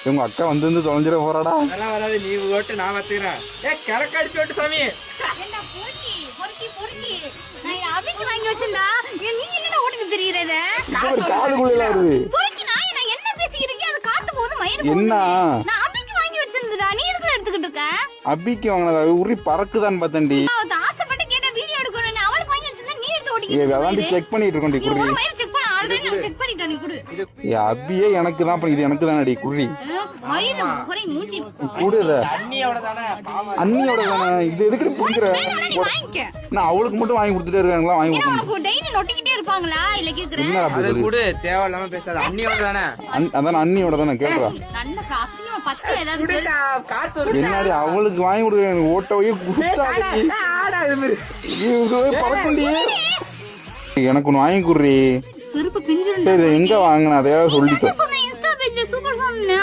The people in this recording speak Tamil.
உங்க அக்கா வந்து தொலைஞ்சிட போறாடா. அதெல்லாம் வராது, நீ ஓட்டு நான் பாத்துக்கிறேன். கிழக்கு அடிச்சு ஓட்டு சாமி. என்ன பொறுக்கி பொறுக்கி பொறுக்கி நான் அபிக்கு வாங்கி வச்சிருந்தா நீ என்னடா ஓடிட்டு திரியறத? காதுக்குள்ள வருது. பொறுக்கி நான் என்ன பேசிக்கிட்டு இருக்கேன்? அது காத்து போகுது மயிறு போகுது. என்ன நான் அபிக்கு வாங்கி வச்சிருந்தா நீ எதுக்கு எடுத்துக்கிட்டு இருக்க? அபிக்கு வாங்கினது உரி பறக்குதான் பார்த்தேன்டி. அவ ஆசைப்பட்டு கேட்ட வீடியோ எடுக்கணும்னு அவளுக்கு வாங்கி வச்சிருந்தா நீ எடுத்து ஓடிக்கிட்டு அதான் செக் பண்ணிட்டு இருக்கோம். நீ ஒரு மயிறு செக் பண்ண ஆல்ரெடி நான் செக் பண்ணிட்டேன். நீ குடு. அபியே எனக்கு தான், இது எனக்கு தான் அடி குடி. மயிறு ஒரே மூஞ்சி குடுத அண்ணியோட தானே பாவம். அண்ணியோட தானே. இது எதுக்கு புடிக்குற? நீ வாங்கிக்க. நான் அவளுக்கு மட்டும் வாங்கி கொடுத்துட்டே இருக்காங்களா? வாங்கி ஏன்னா உனக்கு டெய்லி நொட்டிக்கிட்டே இருப்பாங்களா? இல்ல கேக்குறேன். அது கூட தேவையில்லாம பேசாத. அண்ணியோட தானே. அதான் அண்ணியோட தானே கேக்குறா. நல்ல சாசியமா பச்சை ஏதாவது குடுடா, காத்து வருது. என்னாடி அவளுக்கு வாங்கி கொடுக்க ஓட்டவையே குடுத்தாடி. ஆடா இது மாதிரி. பறக்குண்டி. எனக்கு ஒன்று வாங்கி கொடுறி. செருப்பு பிஞ்சிருந்தா எங்க வாங்கின அதையாவது சொல்லிட்டேன்.